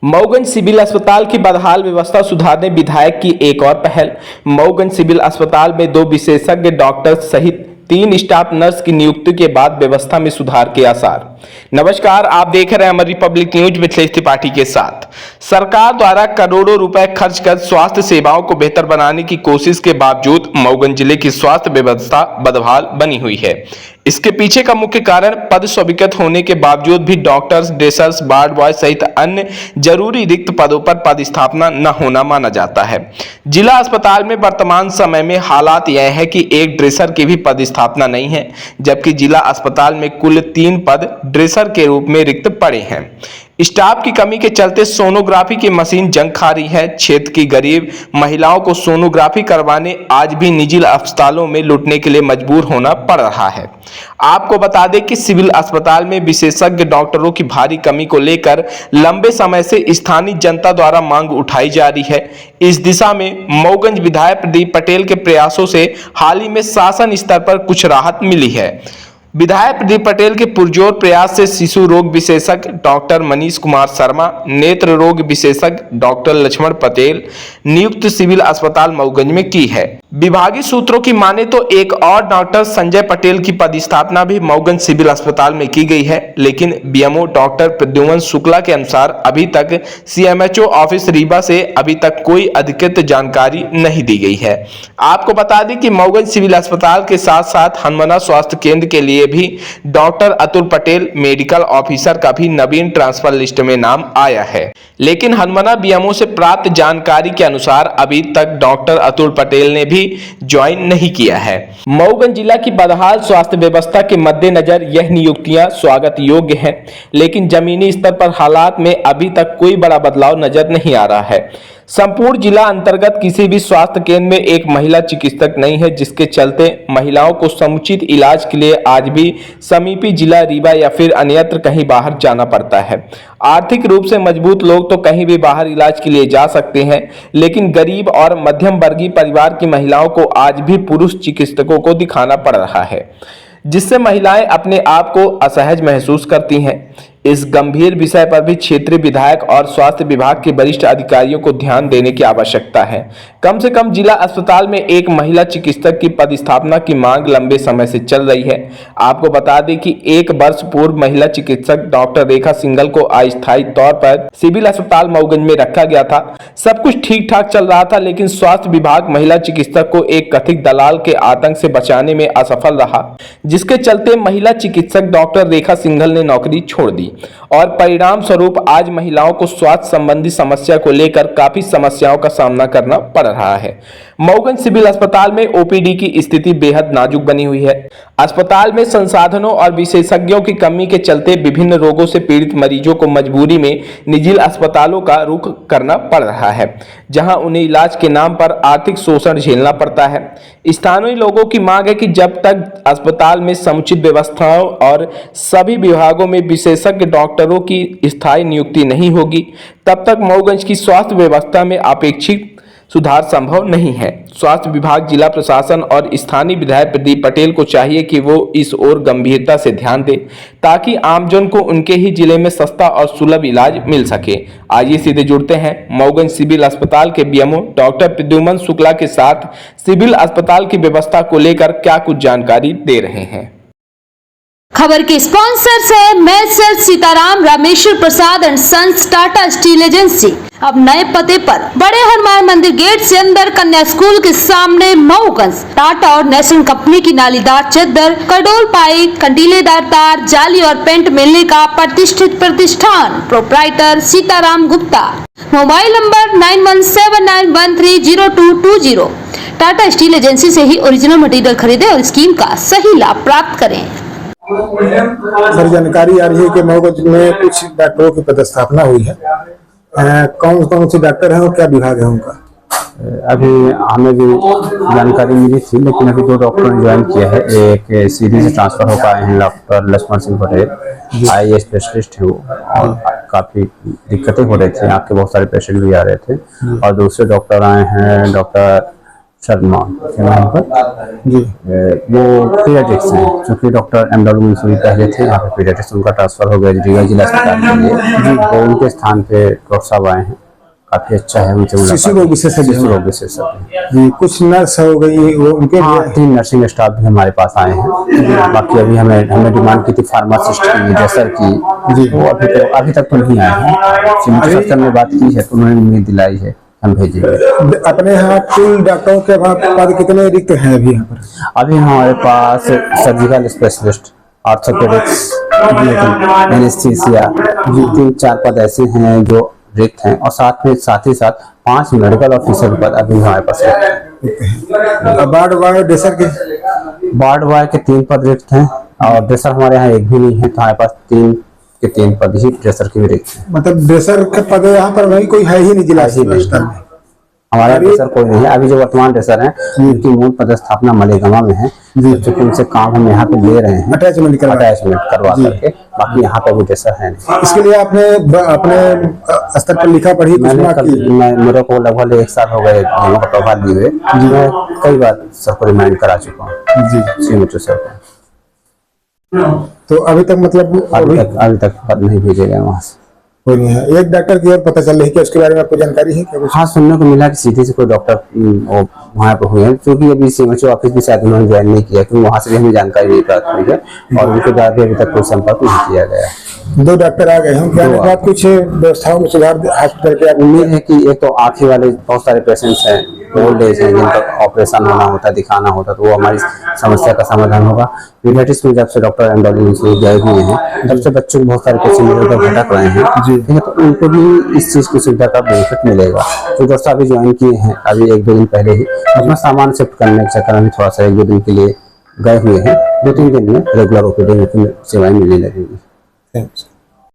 Mauganj civil अस्पताल की बदहाल व्यवस्था सुधारने विधायक की एक और पहल। मऊगंज सिविल अस्पताल में 2 विशेषज्ञ डॉक्टर सहित 3 स्टाफ नर्स की नियुक्ति के बाद व्यवस्था में सुधार के आसार। नमस्कार, आप देख रहे हैं अमर रिपब्लिक न्यूज मिथिलेश त्रिपाठी के साथ। सरकार द्वारा करोड़ों रुपए खर्च कर स्वास्थ्य सेवाओं को बेहतर बनाने की कोशिश के बावजूद मऊगंज जिले की स्वास्थ्य व्यवस्था बदहाल बनी हुई है। इसके पीछे का मुख्य कारण पद स्वीकृत होने के बावजूद भी डॉक्टर्स, ड्रेसर्स, वार्ड बॉय सहित अन्य जरूरी रिक्त पदों पर पदस्थापना न होना माना जाता है। जिला अस्पताल में वर्तमान समय में हालात यह है कि एक ड्रेसर की भी पदस्थापना नहीं है, जबकि जिला अस्पताल में कुल 3 पद ड्रेसर के रूप में रिक्त पड़े हैं। स्टाफ की कमी के चलते सोनोग्राफी की मशीन जंग खा रही है। क्षेत्र की गरीब महिलाओं को सोनोग्राफी करवाने आज भी निजी अस्पतालों में लुटने के लिए मजबूर होना पड़ रहा है। आपको बता दें कि सिविल अस्पताल में विशेषज्ञ डॉक्टरों की भारी कमी को लेकर लंबे समय से स्थानीय जनता द्वारा मांग उठाई जा रही है। इस दिशा में मऊगंज विधायक प्रदीप पटेल के प्रयासों से हाल ही में शासन स्तर पर कुछ राहत मिली है। विधायक प्रदीप पटेल के पुरजोर प्रयास से शिशु रोग विशेषज्ञ डॉक्टर मनीष कुमार शर्मा, नेत्र रोग विशेषज्ञ डॉक्टर लक्ष्मण पटेल नियुक्त सिविल अस्पताल मऊगंज में की है। विभागीय सूत्रों की माने तो एक और डॉक्टर संजय पटेल की पदस्थापना भी मऊगंज सिविल अस्पताल में की गई है, लेकिन बीएमओ डॉक्टर प्रद्युमन शुक्ला के अनुसार अभी तक सीएमएचओ ऑफिस रीवा से अभी तक कोई अधिकृत जानकारी नहीं दी गई है। आपको बता दें कि मऊगंज सिविल अस्पताल के साथ साथ हनुमाना स्वास्थ्य केंद्र के लिए भी doctor Atul Patel medical officer का भी नवीन ट्रांसफर लिस्ट में नाम आया है, लेकिन हनुमाना बीएमओ से प्राप्त जानकारी के अनुसार अभी तक डॉक्टर अतुल पटेल ने भी ज्वाइन नहीं किया है। मऊगंज जिला की बदहाल स्वास्थ्य व्यवस्था के मद्देनजर यह नियुक्तियां स्वागत योग्य हैं, लेकिन जमीनी स्तर पर हालात में अभी तक कोई बड़ा बदलाव नजर नहीं आ रहा है। संपूर्ण जिला अंतर्गत किसी भी स्वास्थ्य केंद्र में एक महिला चिकित्सक नहीं है, जिसके चलते महिलाओं को समुचित इलाज के लिए आज भी समीपी जिला रीवा या फिर अन्यत्र कहीं बाहर जाना पड़ता है। आर्थिक रूप से मजबूत लोग तो कहीं भी बाहर इलाज के लिए जा सकते हैं, लेकिन गरीब और मध्यम वर्गीय परिवार की महिलाओं को आज भी पुरुष चिकित्सकों को दिखाना पड़ रहा है, जिससे महिलाएं अपने आप को असहज महसूस करती हैं। इस गंभीर विषय पर भी क्षेत्रीय विधायक और स्वास्थ्य विभाग के वरिष्ठ अधिकारियों को ध्यान देने की आवश्यकता है। कम से कम जिला अस्पताल में एक महिला चिकित्सक की पदस्थापना की मांग लंबे समय से चल रही है। आपको बता दें कि 1 वर्ष पूर्व महिला चिकित्सक डॉक्टर रेखा सिंघल को अस्थायी तौर पर सिविल अस्पताल मऊगंज में रखा गया था। सब कुछ ठीक ठाक चल रहा था, लेकिन स्वास्थ्य विभाग महिला चिकित्सक को एक कथित दलाल के आतंक से बचाने में असफल रहा, जिसके चलते महिला चिकित्सक डॉक्टर रेखा सिंघल ने नौकरी छोड़ दी और परिणाम स्वरूप आज महिलाओं को स्वास्थ्य संबंधी समस्या को लेकर काफी समस्याओं का सामना करना पड़ रहा है। मऊगंज सिविल अस्पताल में ओपीडी की स्थिति बेहद नाजुक बनी हुई है। अस्पताल में संसाधनों और विशेषज्ञों की कमी के चलते विभिन्न रोगों से पीड़ित मरीजों को मजबूरी में निजी अस्पतालों का रुख करना पड़ रहा है, जहां उन्हें इलाज के नाम पर आर्थिक शोषण झेलना पड़ता है। स्थानीय लोगों की मांग है कि जब तक अस्पताल में समुचित व्यवस्थाओं और सभी विभागों में विशेषज्ञ डॉक्टरों की स्थायी नियुक्ति नहीं होगी, तब तक मऊगंज की स्वास्थ्य व्यवस्था में अपेक्षित सुधार संभव नहीं है। स्वास्थ्य विभाग, जिला प्रशासन और स्थानीय विधायक प्रदीप पटेल को चाहिए कि वो इस ओर गंभीरता से ध्यान दे, ताकि आमजन को उनके ही जिले में सस्ता और सुलभ इलाज मिल सके। आइए सीधे जुड़ते हैं मऊगंज सिविल अस्पताल के बीएमओ डॉक्टर प्रद्युमन शुक्ला के साथ सिविल अस्पताल की व्यवस्था को लेकर क्या कुछ जानकारी दे रहे हैं। खबर के स्पॉन्सर्स है messrs Sitaram Rameshwar Prasad and sons Tata Steel agency. अब नए पते पर बड़े हनुमान मंदिर गेट से अंदर कन्या स्कूल के सामने मऊगंज। टाटा और नेशन कंपनी की नालीदार चद्दर, कडोल पाइप, कंटीलेदार तार, जाली और पेंट मिलने का प्रतिष्ठित प्रतिष्ठान। Proprietor Sitaram Gupta. Mobile number 9179130220। Tata Steel agency से ही ओरिजिनल मटेरियल खरीदे और स्कीम का सही लाभ प्राप्त करें। सर, जानकारी आ रही है कि मऊगंज में कुछ डॉक्टरों की पदस्थापना हुई है। कौन कौन से डॉक्टर हैं और क्या विभाग है उनका? अभी हमें भी जानकारी मिली थी, लेकिन अभी 2 डॉक्टरों ने ज्वाइन किया है। एक सीधी से ट्रांसफर हो पाए हैं doctor Lakshman Singh Patel, eye specialist है वो, और काफी दिक्कतें हो रही थी, यहाँ के बहुत सारे पेशेंट भी आ रहे थे। और दूसरे डॉक्टर आए हैं डॉक्टर शर्मा के नाम पर जी। वो पीडियाट्रिक्स हैं, क्योंकि डॉक्टर M.W. मंसूरी पहले थे यहाँ पे पीडियाट्रिक्स, उनका ट्रांसफर हो गया रीवा जिला अस्पताल के लिए, तो उनके स्थान पे डॉक्टर साहब आए हैं। काफी अच्छा है उनसे मुलाकात। शिशु रोग विशेषज्ञ। शिशु रोग विशेषज्ञ जी, कुछ नर्स हो गई वो उनके हाँ, भी 3 नर्सिंग स्टाफ भी हमारे पास आए हैं। बाकी अभी हमने डिमांड की थी फार्मासिस्ट की, ड्रेसर की, जी। वो अभी तक तो नहीं आए हैं। सिविल सर्जन ने बात की है तो उन्होंने उम्मीद दिलाई है, हम भेजेंगे। अपने यहाँ कुल डॉक्टरों के पद कितने रिक्त हैं अभी यहाँ पर? अभी हमारे पास सर्जिकल स्पेशलिस्ट, ऑर्थोपेडिक्स, एनेस्थीसिया, 3-4 पद ऐसे हैं जो रिक्त हैं, और साथ ही साथ 5 मेडिकल ऑफिसर पद अभी हमारे पास हैं। वार्ड वार्ड ड्रेसर के वार्ड वार के 3 पद रिक्त हैं, और ड्रेसर हमारे यहाँ एक भी नहीं है, तो हमारे पास 3 पद ही ड्रेसर के भी रिक्त हैं। मतलब ड्रेसर के पद यहाँ पर वही कोई है ही नहीं जिला ही नहीं। स्तर में। हमारा ड्रेसर कोई नहीं है। अभी जो वर्तमान ड्रेसर हैं उनकी मूल पदस्थापना मलेगांव में है, क्योंकि उनसे काम हम यहाँ पे ले रहे हैं, अटैचमेंट करवा करके। बाकी यहाँ पे भी ड्रेसर है नहीं। इसके लिए आपने अपने स्तर पर लिखा पढ़ी मेरे को लगभग 1 साल हो गए दोनों का प्रभाव लिए हुए। मैं कई बार सर को रिमाइंड करा चुका हूँ जी श्रीमती सर को। तो अभी तक मतलब अभी तक पद नहीं भेजे गए वहाँ से। कोई नहीं है। एक डॉक्टर की और पता चल रही है कि उसके बारे में आपको जानकारी है क्या? हाँ, सुनने को मिला कि सीधे से कोई डॉक्टर वहाँ पे हुए हैं, क्योंकि अभी CMHO ऑफिस भी शायद उन्होंने ज्वाइन नहीं किया, क्योंकि वहाँ से भी हमें जानकारी नहीं प्राप्त हुई है, और उनके बाद भी अभी तक कोई संपर्क नहीं किया गया। 2 डॉक्टर आ गए हैं, क्या बात कुछ व्यवस्थाओं में सुधार हॉस्पिटल के? उम्मीद है कि एक तो आँखें वाले बहुत सारे पेशेंट्स हैं, ओल्ड एज हैं, जिनका ऑपरेशन होना होता है, दिखाना होता है, तो वो हमारी समस्या का समाधान होगा। पीडियाट्रिक्स में जब से डॉक्टर M.W. मंसूरी गए हुए हैं, तब से बच्चों को बहुत सारे पेशेंट इधर भटक रहे हैं, ठीक है, तो उनको भी इस चीज की सुविधा का बेनिफिट मिलेगा। तो डॉक्टर साहब अभी ज्वाइन किए हैं, अभी 1-2 दिन पहले ही अपना सामान शिफ्ट करने के चक्कर में थोड़ा सा 1-2 दिन के लिए गए हुए हैं। 2-3 दिन में रेगुलर OPD में सेवाएं मिलने लगेंगी।